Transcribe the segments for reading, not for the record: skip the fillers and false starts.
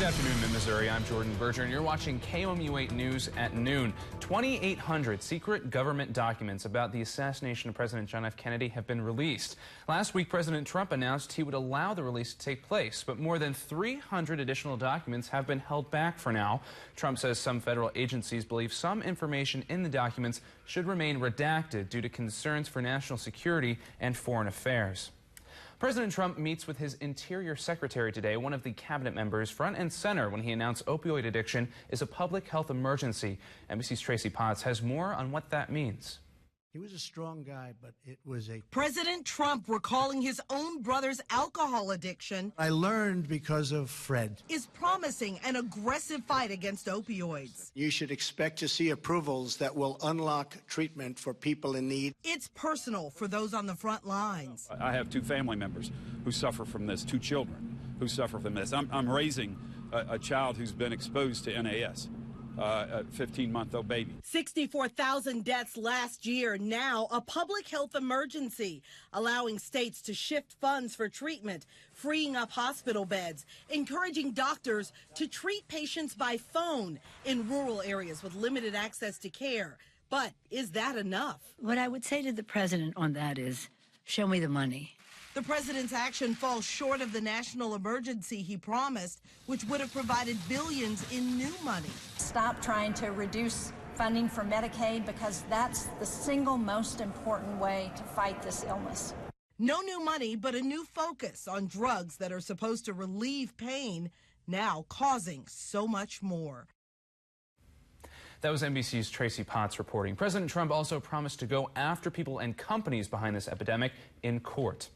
afternoon in Missouri. I'm Jordan Berger, and you're watching KOMU8 News at noon. 2,800 secret government documents about the assassination of President John F. Kennedy have been released. Last week, President Trump announced he would allow the release to take place, but more than 300 additional documents have been held back for now. Trump says some federal agencies believe some information in the documents should remain redacted due to concerns for national security and foreign affairs. President Trump meets with his Interior Secretary today, one of the cabinet members front and center when he announced opioid addiction is a public health emergency. NBC's Tracy Potts has more on what that means. He was a strong guy, but it was a... President Trump recalling his own brother's alcohol addiction. I learned because of Fred. Is promising an aggressive fight against opioids. You should expect to see approvals that will unlock treatment for people in need. It's personal for those on the front lines. I have two family members who suffer from this, two children who suffer from this. I'm raising a child who's been exposed to NAS. A 15-month-old baby. 64,000 deaths last year, now a public health emergency, allowing states to shift funds for treatment, freeing up hospital beds, encouraging doctors to treat patients by phone in rural areas with limited access to care. But is that enough? What I would say to the president on that is, show me the money. The president's action falls short of the national emergency he promised, which would have provided billions in new money. Stop trying to reduce funding for Medicaid, because that's the single most important way to fight this illness. No new money, but a new focus on drugs that are supposed to relieve pain, now causing so much more. That was NBC's Tracy Potts reporting. President Trump also promised to go after people and companies behind this epidemic in court.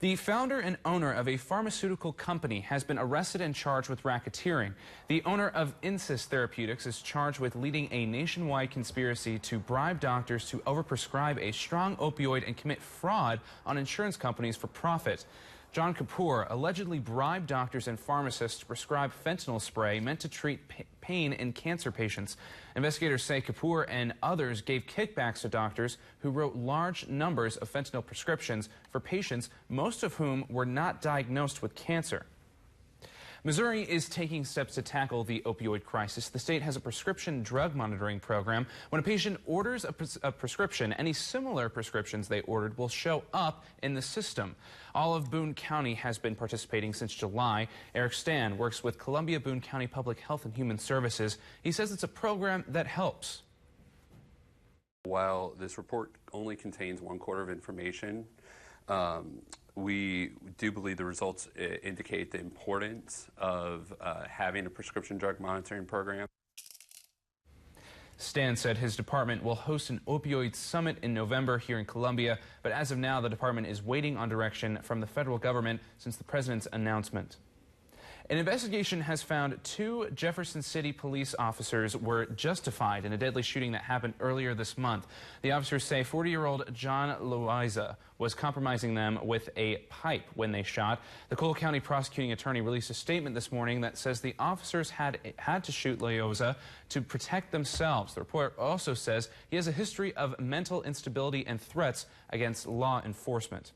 The founder and owner of a pharmaceutical company has been arrested and charged with racketeering. The owner of Insys Therapeutics is charged with leading a nationwide conspiracy to bribe doctors to overprescribe a strong opioid and commit fraud on insurance companies for profit. John Kapoor allegedly bribed doctors and pharmacists to prescribe fentanyl spray meant to treat pain in cancer patients. Investigators say Kapoor and others gave kickbacks to doctors who wrote large numbers of fentanyl prescriptions for patients, most of whom were not diagnosed with cancer. Missouri is taking steps to tackle the opioid crisis. The state has a prescription drug monitoring program. When a patient orders a prescription, any similar prescriptions they ordered will show up in the system. All of Boone County has been participating since July. Eric Stan works with Columbia Boone County Public Health and Human Services. He says it's a program that helps. While this report only contains 1/4 of information, we do believe the results indicate the importance of having a prescription drug monitoring program. Stan said his department will host an opioid summit in November here in Columbia, but as of now, the department is waiting on direction from the federal government since the president's announcement. An investigation has found 2 Jefferson City police officers were justified in a deadly shooting that happened earlier this month. The officers say 40-year-old John Loaiza was compromising them with a pipe when they shot. The Cole County prosecuting attorney released a statement this morning that says the officers had to shoot Loaiza to protect themselves. The report also says he has a history of mental instability and threats against law enforcement.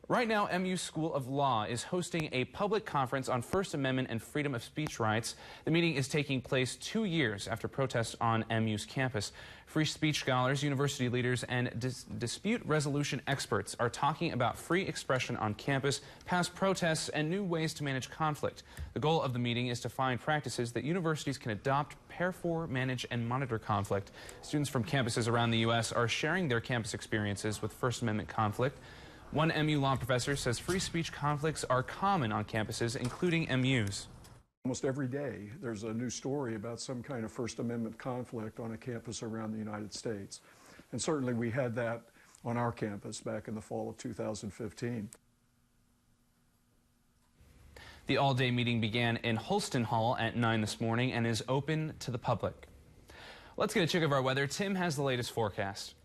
Right now, MU School of Law is hosting a public conference on First Amendment and freedom of speech rights. The meeting is taking place 2 years after protests on MU's campus. Free speech scholars, university leaders, and dispute resolution experts are talking about free expression on campus, past protests, and new ways to manage conflict. The goal of the meeting is to find practices that universities can adopt, prepare for, manage, and monitor conflict. Students from campuses around the U.S. are sharing their campus experiences with First Amendment conflict. One MU law professor says free speech conflicts are common on campuses, including MU's. Almost every day there's a new story about some kind of First Amendment conflict on a campus around the United States. And certainly we had that on our campus back in the fall of 2015. The all-day meeting began in Holston Hall at 9 this morning and is open to the public. Let's get a check of our weather. Tim has the latest forecast.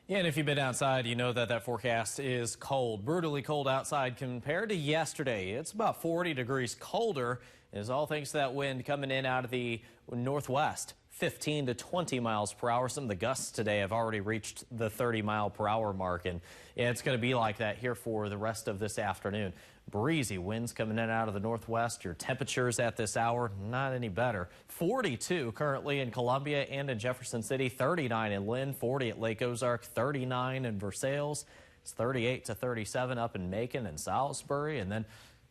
Yeah, and if you've been outside, you know that forecast is cold, brutally cold outside compared to yesterday. It's about 40 degrees colder It's all thanks to that wind coming in out of the northwest. 15 to 20 miles per hour. Some of the gusts today have already reached the 30-mile-per-hour mark, and it's going to be like that here for the rest of this afternoon. Breezy winds coming in out of the northwest. Your temperatures at this hour, not any better. 42 currently in Columbia and in Jefferson City, 39 in Lynn, 40 at Lake Ozark, 39 in Versailles. It's 38 to 37 up in Macon and Salisbury, and then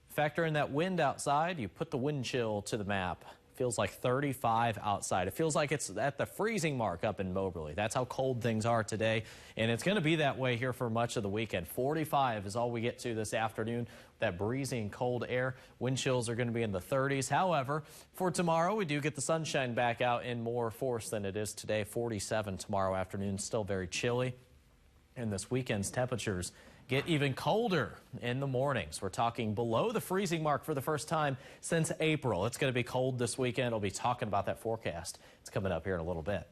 factor in that wind outside. You put the wind chill to the map. Feels like 35 outside. It feels like it's at the freezing mark up in Moberly. That's how cold things are today, and it's going to be that way here for much of the weekend. 45 is all we get to this afternoon. That breezy and cold air. Wind chills are going to be in the 30s. However, for tomorrow, we do get the sunshine back out in more force than it is today. 47 tomorrow afternoon. Still very chilly. And this weekend's temperatures get even colder in the mornings. We're talking below the freezing mark for the first time since April. It's going to be cold this weekend. I'll be talking about that forecast. It's coming up here in a little bit.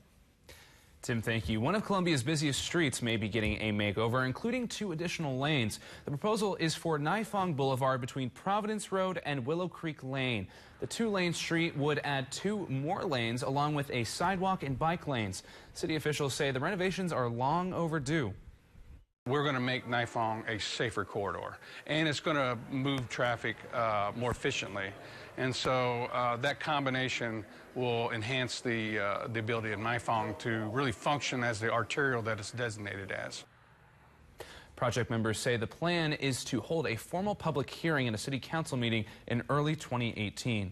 Tim, thank you. One of Columbia's busiest streets may be getting a makeover, including 2 additional lanes. The proposal is for Nifong Boulevard between Providence Road and Willow Creek Lane. The 2-lane street would add 2 more lanes along with a sidewalk and bike lanes. City officials say the renovations are long overdue. We're going to make Nifong a safer corridor, and it's going to move traffic more efficiently. And so that combination will enhance the ability of Nifong to really function as the arterial that it's designated as. Project members say the plan is to hold a formal public hearing in a city council meeting in early 2018.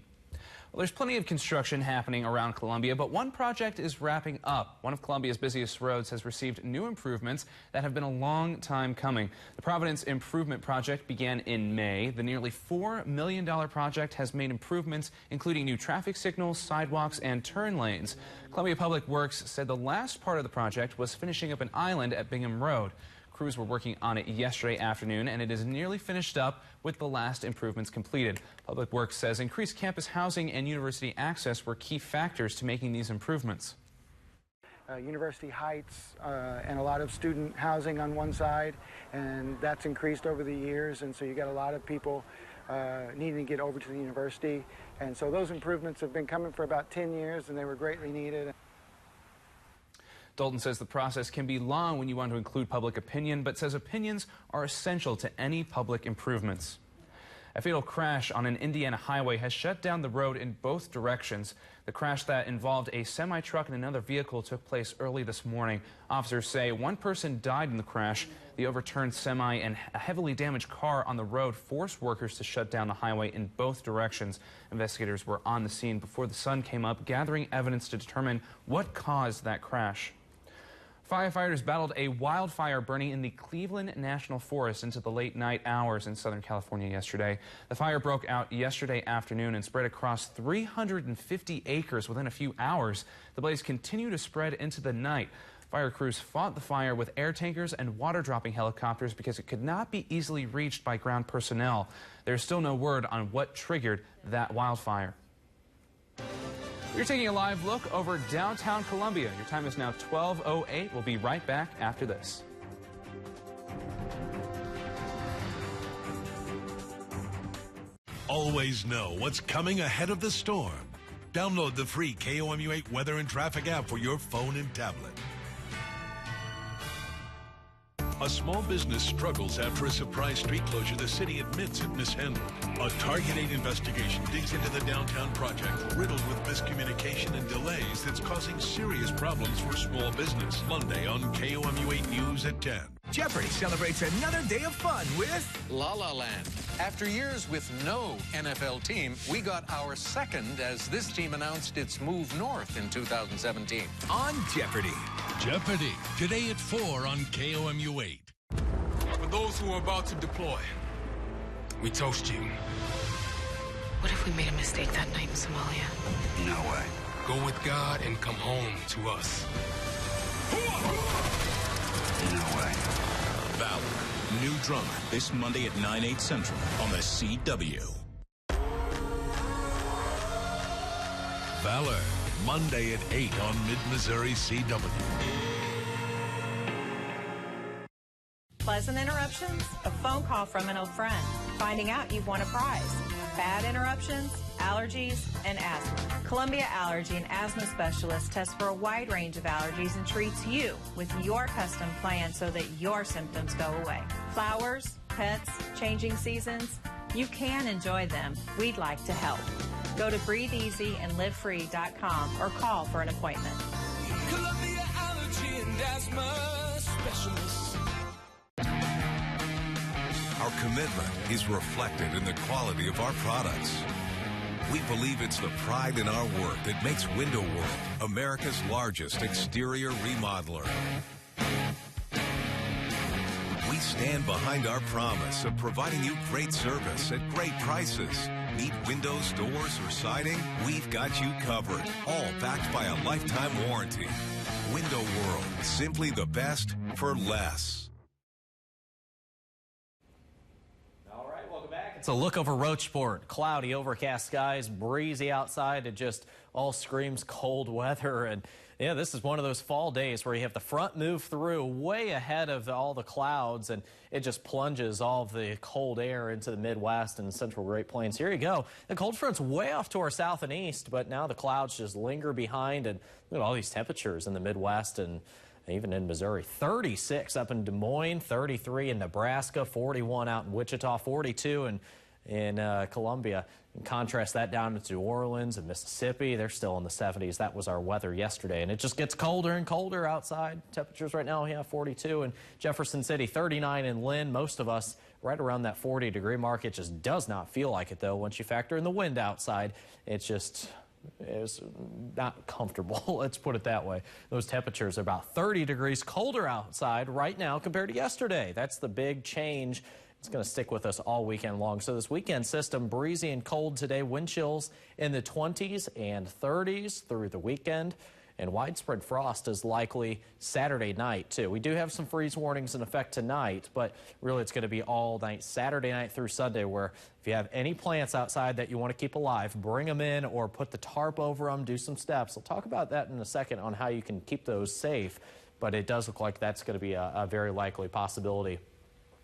Well, there's plenty of construction happening around Columbia, but one project is wrapping up. One of Columbia's busiest roads has received new improvements that have been a long time coming. The Providence Improvement Project began in May. The nearly $4 million project has made improvements, including new traffic signals, sidewalks, and turn lanes. Columbia Public Works said the last part of the project was finishing up an island at Bingham Road. Crews were working on it yesterday afternoon, and it is nearly finished up with the last improvements completed. Public Works says increased campus housing and university access were key factors to making these improvements. University Heights and a lot of student housing on one side, and that's increased over the years, and so you got a lot of people needing to get over to the university. And so those improvements have been coming for about 10 years, and they were greatly needed. Dalton says the process can be long when you want to include public opinion, but says opinions are essential to any public improvements. A fatal crash on an Indiana highway has shut down the road in both directions. The crash that involved a semi-truck and another vehicle took place early this morning. Officers say one person died in the crash. The overturned semi and a heavily damaged car on the road forced workers to shut down the highway in both directions. Investigators were on the scene before the sun came up, gathering evidence to determine what caused that crash. Firefighters battled a wildfire burning in the Cleveland National Forest into the late night hours in Southern California yesterday. The fire broke out yesterday afternoon and spread across 350 acres within a few hours. The blaze continued to spread into the night. Fire crews fought the fire with air tankers and water-dropping helicopters because it could not be easily reached by ground personnel. There's still no word on what triggered that wildfire. You're taking a live look over downtown Columbia. Your time is now 12:08. We'll be right back after this. Always know what's coming ahead of the storm. Download the free KOMU8 weather and traffic app for your phone and tablet. A small business struggles after a surprise street closure the city admits it mishandled. A Target 8 investigation digs into the downtown project, riddled with miscommunication and delays that's causing serious problems for small business. Monday on KOMU8 News at 10. Jeopardy celebrates another day of fun with La La Land. After years with no NFL team, we got our second as this team announced its move north in 2017. On Jeopardy. Jeopardy, today at 4 on KOMU8. For those who are about to deploy, we toast you. What if we made a mistake that night in Somalia? No way. Go with God and come home to us. No way. Valor, new drama this Monday at 9/8 Central on the CW. Valor, Monday at 8 on Mid-Missouri CW. Pleasant interruptions, a phone call from an old friend, finding out you've won a prize. bad interruptions, allergies, and asthma. Columbia Allergy and Asthma Specialist tests for a wide range of allergies and treats you with your custom plan so that your symptoms go away. Flowers, pets, changing seasons, you can enjoy them. We'd like to help. Go to breatheasyandlivefree.com or call for an appointment. Columbia Allergy and Asthma Specialist. Our commitment is reflected in the quality of our products. We believe it's the pride in our work that makes Window World America's largest exterior remodeler. We stand behind our promise of providing you great service at great prices. Need windows, doors, or siding? We've got you covered. All backed by a lifetime warranty. Window World, simply the best for less. It's a look over Rocheport. Cloudy, overcast skies, breezy outside. It just all screams cold weather. And yeah, this is one of those fall days where you have the front move through way ahead of all the clouds, and it just plunges all of the cold air into the Midwest and central Great Plains. Here you go. The cold front's way off to our south and east, but now the clouds just linger behind, and look at all these temperatures in the Midwest and even in Missouri. 36 up in Des Moines, 33 in Nebraska, 41 out in Wichita, 42 in Columbia. And contrast that down to New Orleans and Mississippi. They're still in the 70s. That was our weather yesterday. And it just gets colder and colder outside. Temperatures right now, 42 in Jefferson City, 39 in Lynn. Most of us right around that 40-degree mark. It just does not feel like it, though, once you factor in the wind outside. It's not comfortable. Let's put it that way. Those temperatures are about 30 degrees colder outside right now compared to yesterday. That's the big change. It's going to stick with us all weekend long. So this weekend system, breezy and cold today, wind chills in the 20s and 30s through the weekend. And widespread frost is likely Saturday night, too. We do have some freeze warnings in effect tonight, but really it's going to be all night, Saturday night through Sunday, where if you have any plants outside that you want to keep alive, bring them in or put the tarp over them, do some steps. We'll talk about that in a second on how you can keep those safe, but it does look like that's going to be a very likely possibility.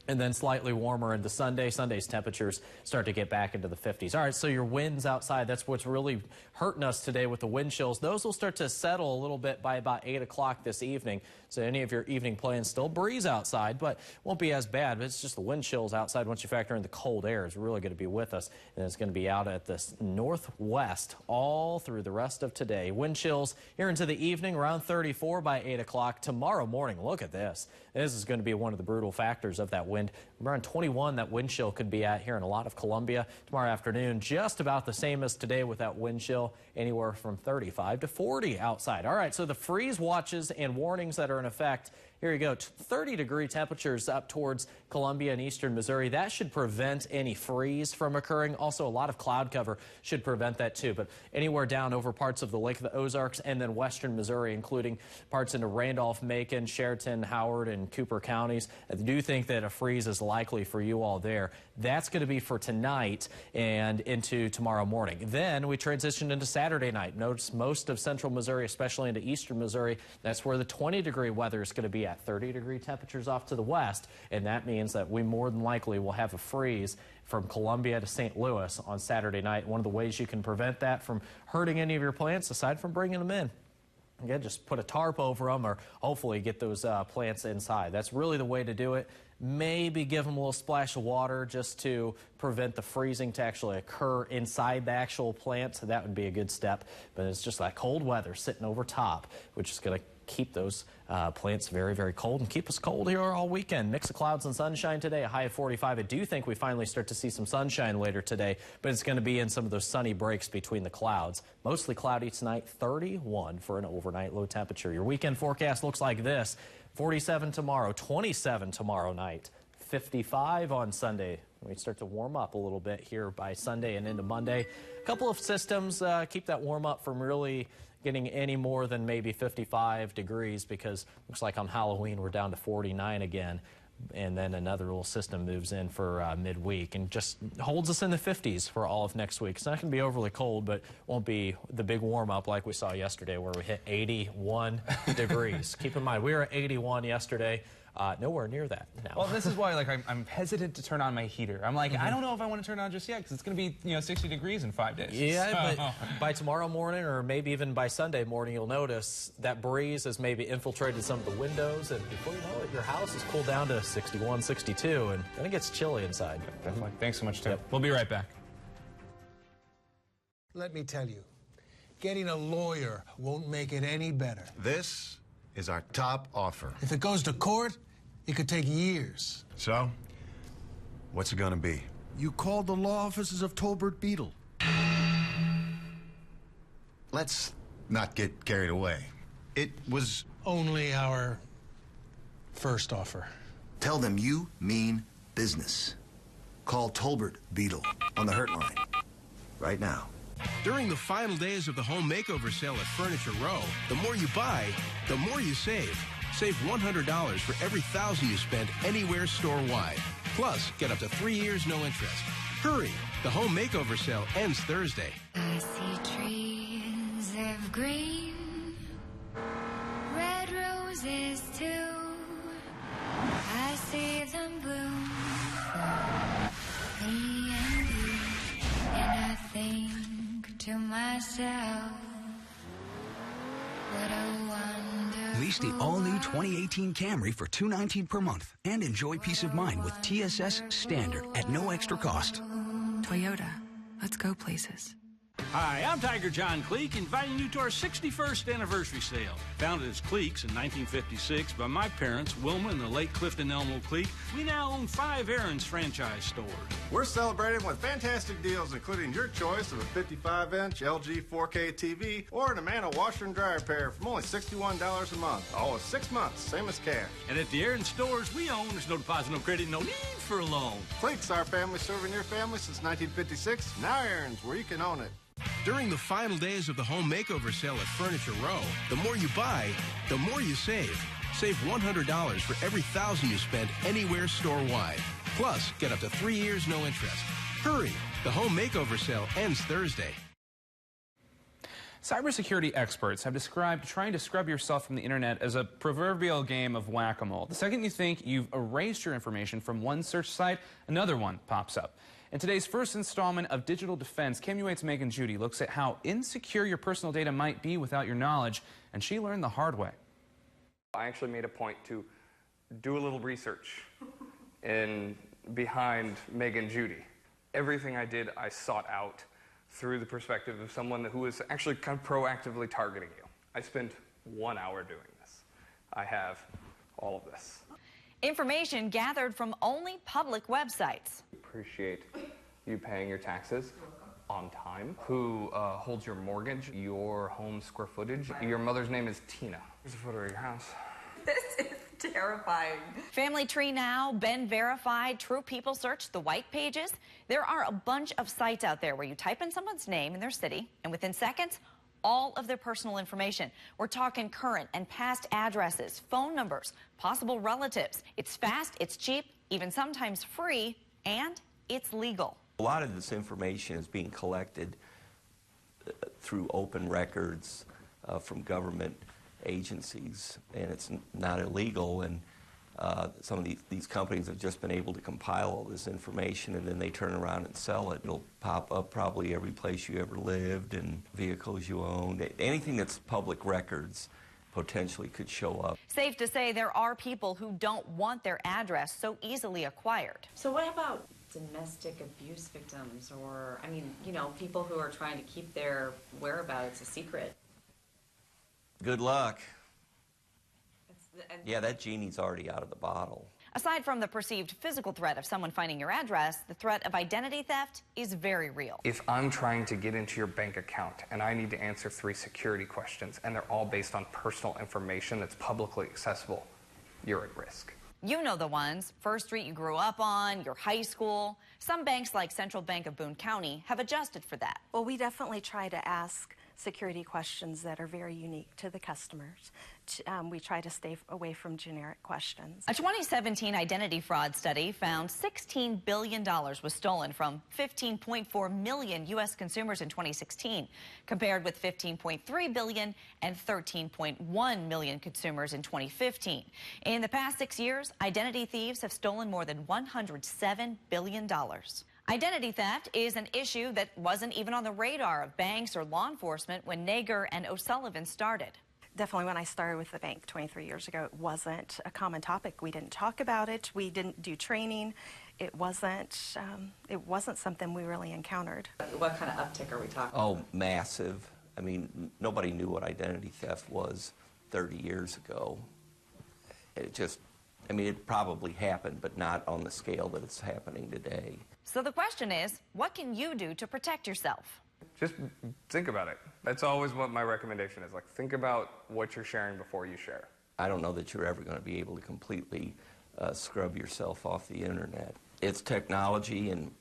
And then slightly warmer into Sunday. Sunday's temperatures start to get back into the 50s. All right, so your winds outside, that's what's really hurting us today with the wind chills. Those will start to settle a little bit by about 8 o'clock this evening. So any of your evening plans, still breeze outside, but won't be as bad. But it's just the wind chills outside. Once you factor in the cold air, is really going to be with us. And it's going to be out at the northwest all through the rest of today. Wind chills here into the evening, around 34 by 8 o'clock. Tomorrow morning, look at this. This is going to be one of the brutal factors of that wind. Around 21, that wind chill could be at here in a lot of Columbia. Tomorrow afternoon, just about the same as today with that wind chill, anywhere from 35 to 40 outside. All right, so the freeze watches and warnings that are in effect. Here you go, 30-degree temperatures up towards Columbia and eastern Missouri. That should prevent any freeze from occurring. Also, a lot of cloud cover should prevent that too. But anywhere down over parts of the Lake of the Ozarks and then western Missouri, including parts into Randolph, Macon, Sheraton, Howard, and Cooper counties, I do think that a freeze is likely for you all there. That's going to be for tonight and into tomorrow morning. Then we transition into Saturday night. Notice most of central Missouri, especially into eastern Missouri, that's where the 20-degree weather is going to be at. 30-degree temperatures off to the west, and that means that we more than likely will have a freeze from Columbia to St. Louis on Saturday night. One of the ways you can prevent that from hurting any of your plants, aside from bringing them in, again, just put a tarp over them or hopefully get those plants inside. That's really the way to do it. Maybe give them a little splash of water just to prevent the freezing to actually occur inside the actual plant. So that would be a good step. But it's just like cold weather sitting over top, which is going to keep those plants very, very cold and keep us cold here all weekend. Mix of clouds and sunshine today, a high of 45. I do think we finally start to see some sunshine later today, but it's going to be in some of those sunny breaks between the clouds. Mostly cloudy tonight, 31 for an overnight low temperature. Your weekend forecast looks like this. 47 tomorrow, 27 tomorrow night, 55 on Sunday. We start to warm up a little bit here by Sunday and into Monday. A couple of systems keep that warm up from really getting any more than maybe 55 degrees because looks like on Halloween we're down to 49 again. And then another little system moves in for midweek and just holds us in the 50s for all of next week. It's not going to be overly cold, but won't be the big warm-up like we saw yesterday where we hit 81 degrees. Keep in mind, we were at 81 yesterday. Nowhere near that now. Well, this is why I'm hesitant to turn on my heater. I'm like, I don't know if I want to turn it on just yet because it's going to be 60 degrees in 5 days. Yeah, but by tomorrow morning or maybe even by Sunday morning, you'll notice that breeze has maybe infiltrated some of the windows, and before you know it, your house is cooled down to 61, 62, and then it gets chilly inside. Definitely. Thanks so much, Tim. We'll be right back. Let me tell you, getting a lawyer won't make it any better. This is our top offer. If it goes to court, it could take years. So, what's it gonna be? You called the law offices of Tolbert Beetle. Let's not get carried away. It was only our first offer. Tell them you mean business. Call Tolbert Beetle on the Hurt line right now. During the final days of the home makeover sale at Furniture Row, the more you buy, the more you save. Save $100 for every $1,000 you spend anywhere store-wide. Plus, get up to 3 years, no interest. Hurry! The home makeover sale ends Thursday. I see trees of green, red roses too. I see them bloom for me and you, and I think to myself, what a wonderful Lease the all-new 2018 Camry for $219 per month and enjoy peace of mind with TSS Standard at no extra cost. Toyota, let's go places. Hi, I'm Tiger John Cleek, inviting you to our 61st anniversary sale. Founded as Cleeks in 1956 by my parents, Wilma and the late Clifton Elmo Cleek, we now own 5 Aaron's franchise stores. We're celebrating with fantastic deals, including your choice of a 55-inch LG 4K TV or an Amana washer and dryer pair from only $61 a month. All in 6 months, same as cash. And at the Aaron stores we own, there's no deposit, no credit, no need for a loan. Cleeks, our family serving your family since 1956. Now Aaron's, where you can own it. During the final days of the home makeover sale at Furniture Row, the more you buy, the more you save. Save $100 for every $1,000 you spend anywhere store-wide. Plus, get up to 3 years, no interest. Hurry! The home makeover sale ends Thursday. Cybersecurity experts have described trying to scrub yourself from the internet as a proverbial game of whack-a-mole. The second you think you've erased your information from one search site, another one pops up. In today's first installment of Digital Defense, KMUH's Megan Judy looks at how insecure your personal data might be without your knowledge, and she learned the hard way. I actually made a point to do a little research behind Megan Judy. Everything I did, I sought out through the perspective of someone who was actually kind of proactively targeting you. I spent 1 hour doing this. I have all of this. Information gathered from only public websites. Appreciate you paying your taxes on time. Who holds your mortgage, your home square footage. Your mother's name is Tina. Here's a photo of your house. This is terrifying. Family Tree Now, Ben Verified, True People Search, The White Pages. There are a bunch of sites out there where you type in someone's name and their city, and within seconds, all of their personal information. We're talking current and past addresses, phone numbers, possible relatives. It's fast, it's cheap, even sometimes free, and it's legal. A lot of this information is being collected through open records from government agencies, and it's not illegal, and some of these companies have just been able to compile all this information, and then they turn around and sell it. It'll pop up probably every place you ever lived and vehicles you owned. Anything that's public records potentially could show up. Safe to say there are people who don't want their address so easily acquired. So what about domestic abuse victims, or, I mean, you know, people who are trying to keep their whereabouts a secret? Good luck. Yeah, that genie's already out of the bottle. Aside from the perceived physical threat of someone finding your address, the threat of identity theft is very real. If I'm trying to get into your bank account and I need to answer 3 security questions and they're all based on personal information that's publicly accessible, you're at risk. You know the ones, First Street you grew up on, your high school. Some banks like Central Bank of Boone County have adjusted for that. Well, we definitely try to ask security questions that are very unique to the customers. We try to stay away from generic questions. A 2017 identity fraud study found $16 billion was stolen from 15.4 million U.S. consumers in 2016, compared with 15.3 billion and 13.1 million consumers in 2015. In the past 6 years, identity thieves have stolen more than $107 billion. Identity theft is an issue that wasn't even on the radar of banks or law enforcement when Nager and O'Sullivan started. Definitely when I started with the bank 23 years ago, it wasn't a common topic. We didn't talk about it. We didn't do training. It wasn't something we really encountered. What kind of uptick are we talking? Oh, massive. I mean, nobody knew what identity theft was 30 years ago. It just, I mean, it probably happened, but not on the scale that it's happening today. So the question is, what can you do to protect yourself? Just think about it. That's always what my recommendation is. Like, think about what you're sharing before you share. I don't know that you're ever going to be able to completely scrub yourself off the internet. It's technology, and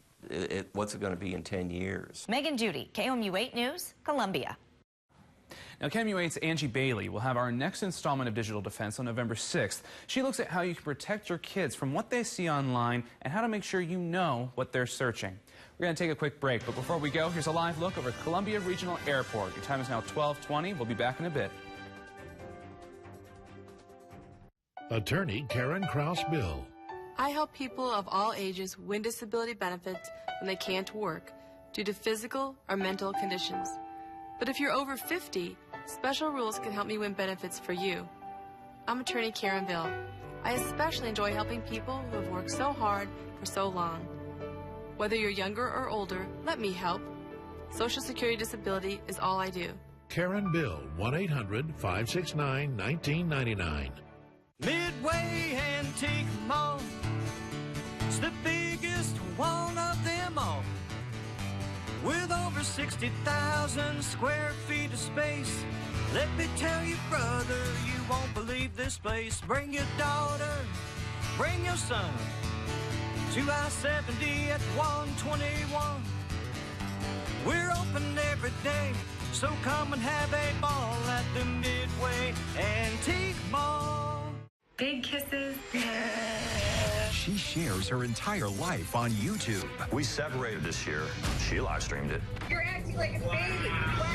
what's it going to be in 10 years? Megan Judy, KOMU 8 News, Columbia. Now, KOMU 8's Angie Bailey will have our next installment of Digital Defense on November 6th. She looks at how you can protect your kids from what they see online and how to make sure you know what they're searching. We're going to take a quick break, but before we go, here's a live look over Columbia Regional Airport. Your time is now 12:20. We'll be back in a bit. Attorney Karen Kraus-Bill. I help people of all ages win disability benefits when they can't work due to physical or mental conditions. But if you're over 50, special rules can help me win benefits for you. I'm Attorney Karen Bill. I especially enjoy helping people who have worked so hard for so long. Whether you're younger or older, let me help. Social Security disability is all I do. Karen Bill, 1-800-569-1999. Midway Antique Mall, it's the biggest one of them all. With over 60,000 square feet of space. Let me tell you, brother, you won't believe this place. Bring your daughter, bring your son to I-70 at 121. We're open every day, so come and have a ball at the Midway Antique Mall. Big kisses. She shares her entire life on YouTube. We separated this year. She live streamed it. You're acting like a baby. Wow.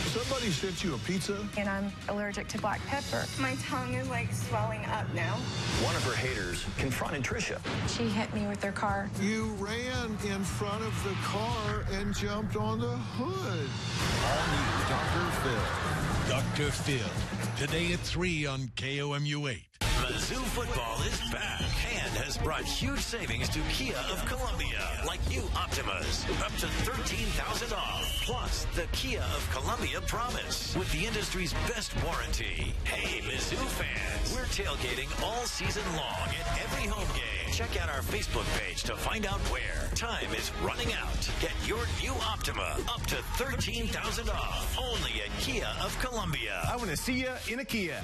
Somebody sent you a pizza? And I'm allergic to black pepper. My tongue is like swelling up now. One of her haters confronted Trisha. She hit me with her car. You ran in front of the car and jumped on the hood. All new Dr. Phil. Dr. Phil. Today at 3 on KOMU 8. Mizzou football is back and has brought huge savings to Kia of Columbia, like new Optimas, up to $13,000 off. Plus, the Kia of Columbia Promise, with the industry's best warranty. Hey, Mizzou fans, we're tailgating all season long at every home game. Check out our Facebook page to find out where. Time is running out. Get your new Optima up to $13,000 off, only at Kia of Columbia. I want to see you in a Kia.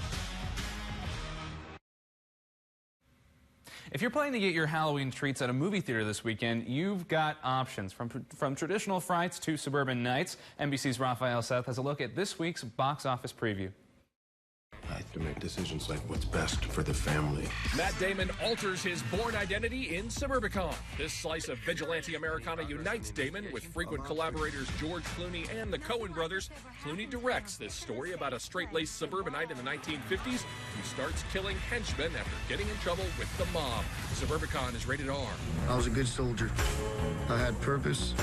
If you're planning to get your Halloween treats at a movie theater this weekend, you've got options. From traditional frights to suburban nights, NBC's Raphael Seth has a look at this week's box office preview. I have to make decisions like what's best for the family. Matt Damon alters his born identity in Suburbicon. This slice of vigilante Americana unites Damon with frequent collaborators George Clooney and the Coen brothers. Clooney directs this story about a straight-laced suburbanite in the 1950s who starts killing henchmen after getting in trouble with the mob. Suburbicon is rated R. I was a good soldier. I had purpose,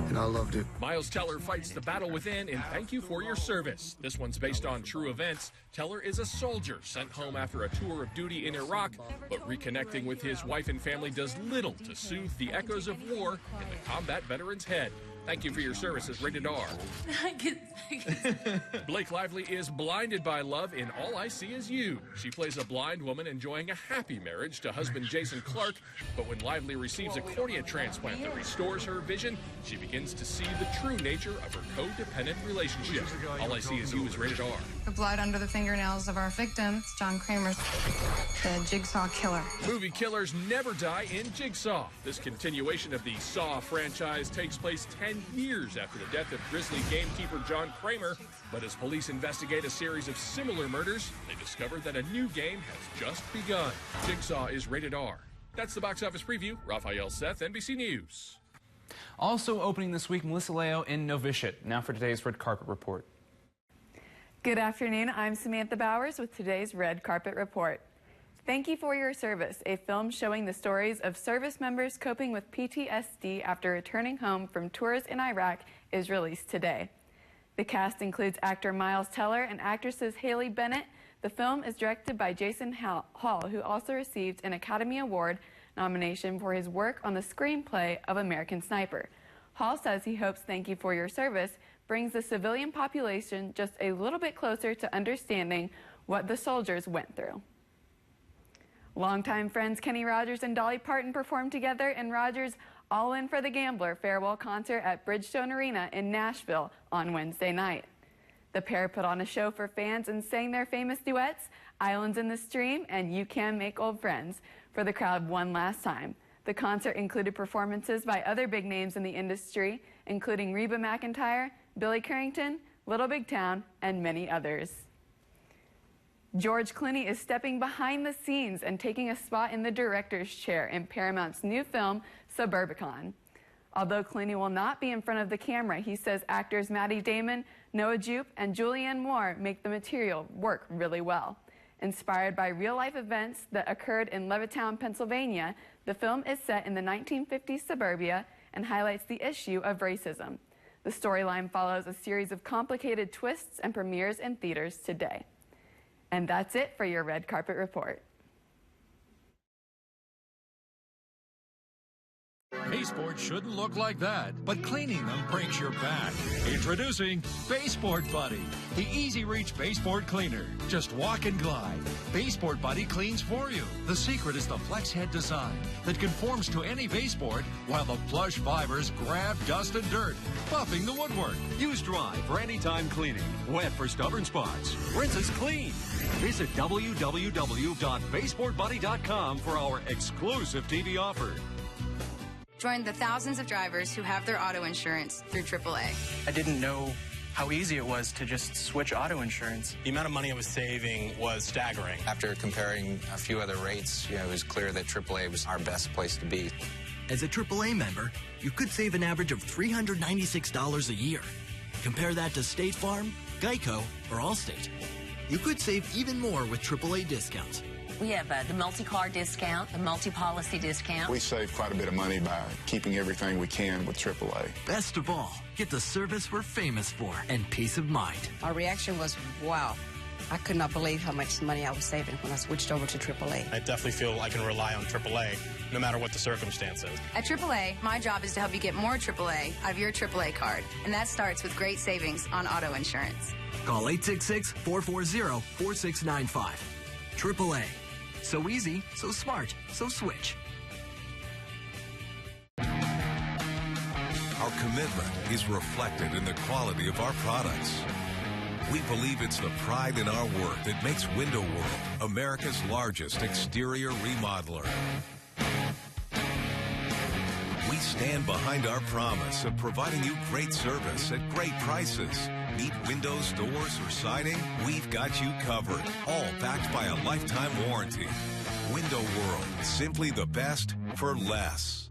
and I loved it. Miles Teller fights the battle within in Thank You for Your Service. This one's based on true events. Teller is a soldier sent home after a tour of duty in Iraq, but reconnecting with his wife and family does little to soothe the echoes of war in the combat veteran's head. Thank You for Your Service is rated R. Blake Lively is blinded by love in All I See Is You. She plays a blind woman enjoying a happy marriage to husband Jason Clarke, but when Lively receives a cornea transplant that restores her vision, she begins to see the true nature of her codependent relationship. All I See Is You is rated R. The blood under the fingernails of our victim, John Kramer, the Jigsaw Killer. Movie killers never die in Jigsaw. This continuation of the Saw franchise takes place 10 years after the death of grisly gamekeeper John Kramer. But as police investigate a series of similar murders, they discover that a new game has just begun. Jigsaw is rated R. That's the box office preview. Raphael Seth, NBC News. Also opening this week, Melissa Leo in Novitiate. Now for today's Red Carpet Report. Good afternoon. I'm Samantha Bowers with today's Red Carpet Report. Thank You for Your Service, a film showing the stories of service members coping with PTSD after returning home from tours in Iraq, is released today. The cast includes actor Miles Teller and actresses Haley Bennett. The film is directed by Jason Hall, who also received an Academy Award nomination for his work on the screenplay of American Sniper. Hall says he hopes Thank You for Your Service brings the civilian population just a little bit closer to understanding what the soldiers went through. Longtime friends Kenny Rogers and Dolly Parton performed together in Rogers' All In for the Gambler farewell concert at Bridgestone Arena in Nashville on Wednesday night. The pair put on a show for fans and sang their famous duets, Islands in the Stream and You Can Make Old Friends, for the crowd one last time. The concert included performances by other big names in the industry, including Reba McEntire, Billy Currington, Little Big Town, and many others. George Clooney is stepping behind the scenes and taking a spot in the director's chair in Paramount's new film, Suburbicon. Although Clooney will not be in front of the camera, he says actors Matt Damon, Noah Jupe, and Julianne Moore make the material work really well. Inspired by real-life events that occurred in Levittown, Pennsylvania, the film is set in the 1950s suburbia and highlights the issue of racism. The storyline follows a series of complicated twists and premieres in theaters today. And that's it for your Red Carpet Report. Baseboards shouldn't look like that, but cleaning them breaks your back. Introducing Baseboard Buddy, the easy reach baseboard cleaner. Just walk and glide. Baseboard Buddy cleans for you. The secret is the flex head design that conforms to any baseboard while the plush fibers grab dust and dirt, buffing the woodwork. Use dry for anytime cleaning, wet for stubborn spots. Rinses clean. Visit www.baseboardbuddy.com for our exclusive TV offer. Join the thousands of drivers who have their auto insurance through AAA. I didn't know how easy it was to just switch auto insurance. The amount of money I was saving was staggering. After comparing a few other rates, it was clear that AAA was our best place to be. As a AAA member, you could save an average of $396 a year. Compare that to State Farm, Geico, or Allstate. You could save even more with AAA discounts. We have the multi-car discount, the multi-policy discount. We save quite a bit of money by keeping everything we can with AAA. Best of all, get the service we're famous for and peace of mind. Our reaction was, wow. I could not believe how much money I was saving when I switched over to AAA. I definitely feel I can rely on AAA no matter what the circumstances. At AAA, my job is to help you get more AAA out of your AAA card, and that starts with great savings on auto insurance. Call 866-440-4695. AAA. So easy, so smart, so switch. Our commitment is reflected in the quality of our products. We believe it's the pride in our work that makes Window World America's largest exterior remodeler. We stand behind our promise of providing you great service at great prices. Need windows, doors, or siding? We've got you covered, all backed by a lifetime warranty. Window World, simply the best for less.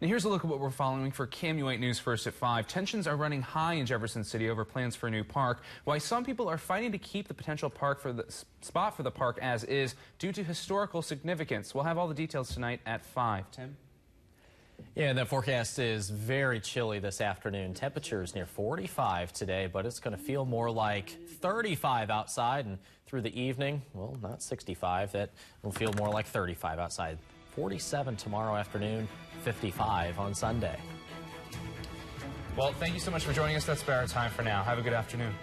Now here's a look at what we're following for KMU8 News First at 5. Tensions are running high in Jefferson City over plans for a new park. Why some people are fighting to keep the potential park for the spot for the park as is due to historical significance. We'll have all the details tonight at 5. Tim? Yeah, and the forecast is very chilly this afternoon. Temperatures near 45 today, but it's going to feel more like 35 outside, and through the evening, well, not 65. That will feel more like 35 outside. 47 tomorrow afternoon, 55 on Sunday. Well, thank you so much for joining us. That's our time for now. Have a good afternoon.